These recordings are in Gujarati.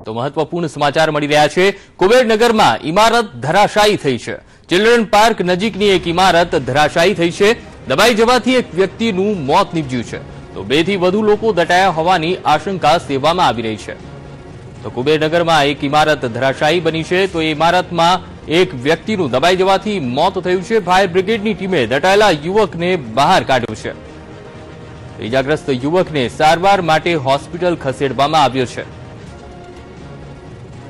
તો મહત્વપૂર્ણ સમાચાર મળી રહ્યા છે। કુબેરનગરમાં ઇમારત ધરાશાયી થઈ છે। ચિલ્ડ્રન પાર્ક નજીકની એક ઇમારત ધરાશાયી થઈ છે। દબાઈ જવાથી એક વ્યક્તિનું મોત નીપજ્યું છે, તો 2 થી વધુ લોકો દટાયા હોવાની આશંકા સેવવામાં આવી રહી છે। તો કુબેરનગરમાં એક ઇમારત ધરાશાયી બની છે, તો એ ઇમારતમાં એક વ્યક્તિનું દબાઈ જવાથી મોત થયું છે। ફાયર બ્રિગેડની ટીમે દટાયેલા યુવકને બહાર કાઢ્યો છે। ઇજાગ્રસ્ત યુવકને સારવાર માટે હોસ્પિટલ ખસેડવામાં આવ્યો છે।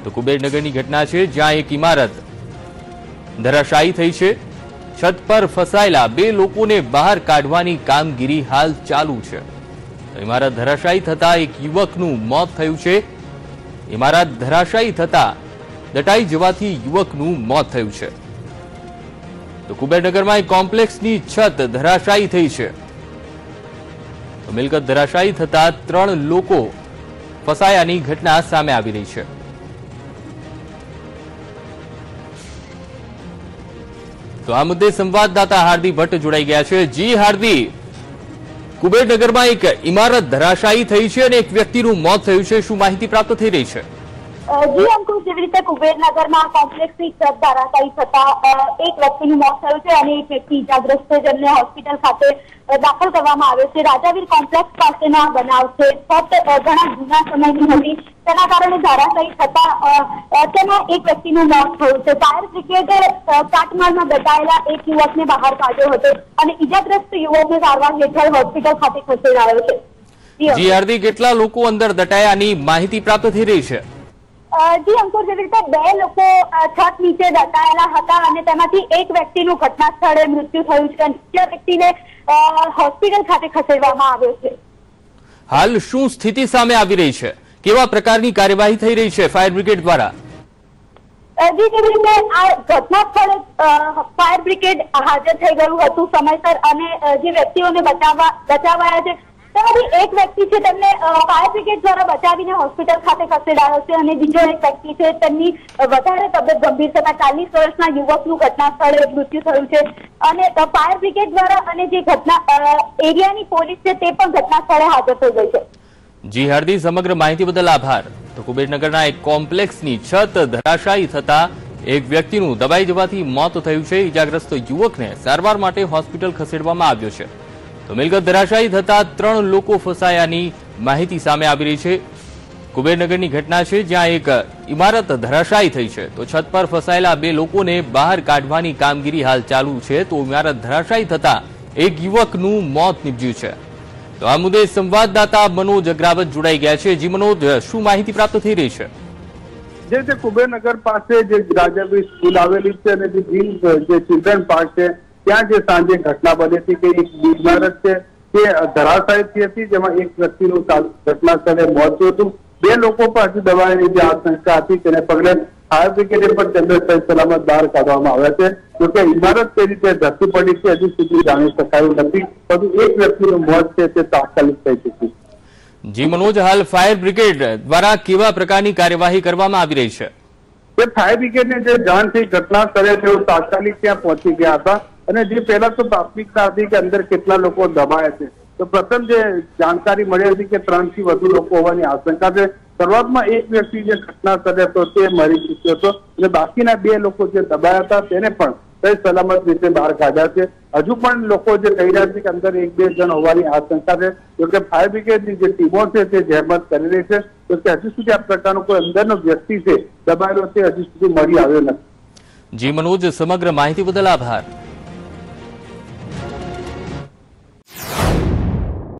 તો કુબેરનગરની ઘટના છે, જ્યાં એક ઇમારત ધરાશાયી થઈ છે। છત પર ફસાયેલા 2 લોકોને બહાર કાઢવાની કામગીરી હાલ ચાલુ છે। તો ઇમારત ધરાશાયી થતા એક યુવકનું મોત થયું છે। ઇમારત ધરાશાયી થતા દટાઈ જવાથી યુવકનું મોત થયું છે। તો કુબેરનગરમાં એક કોમ્પ્લેક્સની છત ધરાશાયી થઈ છે। મિલકત ધરાશાયી થતા 3 લોકો ફસાયાની ઘટના સામે આવી રહી છે। તો આ મુદ્દે સંવાદદાતા હાર્દી ભટ્ટ જોડાઈ ગયા છે। જી હાર્દી, કુબેરનગરમાં એક ઇમારત ધરાશાયી થઈ છે અને એક વ્યક્તિનું મોત થયું છે, શું માહિતી પ્રાપ્ત થઈ રહી છે? જી અંકુશ, જેવી રીતે કુબેરનગરમાં કોમ્પ્લેક્સની છત ધરાશાયી થતા એક વ્યક્તિનું મોત થયું છે અને એક વ્યક્તિ ઇજાગ્રસ્ત છે, જેમને હોસ્પિટલ ખાતે દાખલ કરવામાં આવ્યો છે। રાજાવીર કોમ્પ્લેક્સ પાસેનો આ બનાવ છે। છત ઘણા જૂના સમયની હતી, તેના કારણે ધરાશાયી થતા તેમાં એક વ્યક્તિનું મોત થયું છે। ફાયર બ્રિગેડે કાટમાળમાં દટાયેલા એક યુવકને બહાર કાઢ્યો હતો અને ઇજાગ્રસ્ત યુવકને સારવાર હેઠળ હોસ્પિટલ ખાતે ખસેડાયો છે। જી હાર્દી, કેટલા લોકો અંદર દટાયાની માહિતી પ્રાપ્ત થઈ રહી છે? જી અંકુર, જેવી રીતે 2 લોકો છત નીચે દટાયેલા હતા અને તેમાંથી એક વ્યક્તિનું ઘટના સ્થળે મૃત્યુ થયું છે અને બીજા વ્યક્તિને હોસ્પિટલ ખાતે ખસેડવામાં આવ્યો છે। હાલ શું સ્થિતિ સામે આવી રહી છે? કેવા પ્રકારની કાર્યવાહી થઈ રહી છે ફાયર બ્રિગેડ દ્વારા? જી, જેવી રીતે આ ઘટના સ્થળે ફાયર બ્રિગેડ હાજર થઈ ગયું હતું સમયસર અને જે વ્યક્તિઓને બચાવાયા છે તેમાંથી એક વ્યક્તિ છે તેમને ફાયર બ્રિગેડ દ્વારા બચાવીને હોસ્પિટલ ખાતે ખસેડાયો છે અને બીજો એક વ્યક્તિ છે તેમની વધારે તબિયત ગંભીર થતા 40 વર્ષના યુવકનું ઘટના સ્થળે મૃત્યુ થયું છે અને ફાયર બ્રિગેડ દ્વારા અને જે ઘટના એરિયાની પોલીસ છે તે પણ ઘટના સ્થળે હાજર થઈ ગઈ છે। જી હાર્દી, સમગ્ર માહિતી બદલ આભાર। તો કુબેરનગરના એક કોમ્પ્લેક્સની છત ધરાશાયી થતા એક વ્યક્તિનું દબાઈ જવાથી મોત થયું છે। ઇજાગ્રસ્ત યુવકને સારવાર માટે હોસ્પિટલ ખસેડવામાં આવ્યો છે। તો મિલકત ધરાશાયી થતા 3 લોકો ફસાયાની માહિતી સામે આવી રહી છે। કુબેરનગરની ઘટના છે, જ્યાં એક ઇમારત ધરાશાયી થઈ છે, તો છત પર ફસાયેલા 2 લોકોને બહાર કાઢવાની કામગીરી હાલ ચાલુ છે। તો ઇમારત ધરાશાયી થતા એક યુવકનું મોત નીપજ્યું છે। તો આ મુદ્દે સંવાદદાતા મનોજ અગ્રાવત જોડાઈ ગયા છે। જી મનોજ, શું માહિતી પ્રાપ્ત થઈ રહી છે? જે કુબેરનગર પાસે જે રાજાવીર સ્કૂલ આવેલી છે અને જે ચિલ્ડ્રન પાર્ક છે, ત્યાં જે સાંજે ઘટના બની હતી કે એક ઇમારત છે તે ધરાશાયી હતી, જેમાં એક વ્યક્તિનું ઘટના સ્થળે મોત થયું હતું। 2 લોકો પર હજુ દબાણની જે આશંકા હતી તેને પગલે ફાયર બ્રિગેડે પણ તેમને સહી સલામત બહાર કાઢવામાં આવ્યા છે। જોકે ઇમારત તે રીતે ધસી પડી છે હજુ સુધી જાણી શકાયું નથી, પરંતુ એક વ્યક્તિનું મોત છે તે તાત્કાલિક થઈ ચૂક્યું છે। જી મનોજ, હાલ ફાયર બ્રિગેડ દ્વારા કેવા પ્રકારની કાર્યવાહી કરવામાં આવી રહી છે? ફાયર બ્રિગેડને જે જાણ થઈ ઘટના સ્થળે તેઓ તાત્કાલિક ત્યાં પહોંચી ગયા હતા અને જે પહેલા તો પ્રાથમિકતા હતી કે અંદર કેટલા લોકો દબાયા છે, તો પ્રથમ જે જાણકારી મળી હતી કે 3 થી વધુ લોકો હોવાની આશંકા છે। શરૂઆતમાં એક વ્યક્તિ જે ઘટના સ્થળે હતો તે મરી ચૂક્યો હતો અને બાકીના 2 લોકો જે દબાયા હતા તેને પણ સહી સલામત રીતે બહાર કાઢ્યા છે। હજુ પણ લોકો જે કહી રહ્યા છે કે અંદર 1-2 જણ હોવાની આશંકા છે, જોકે ફાયર બ્રિગેડની જે ટીમો છે તે જહેમત કરી રહી છે, તો હજુ સુધી આ પ્રકારનો કોઈ અંદરનો વ્યક્તિ છે દબાયેલો તે હજુ સુધી મળી આવ્યો નથી। જી મનોજ, સમગ્ર માહિતી બદલ આભાર।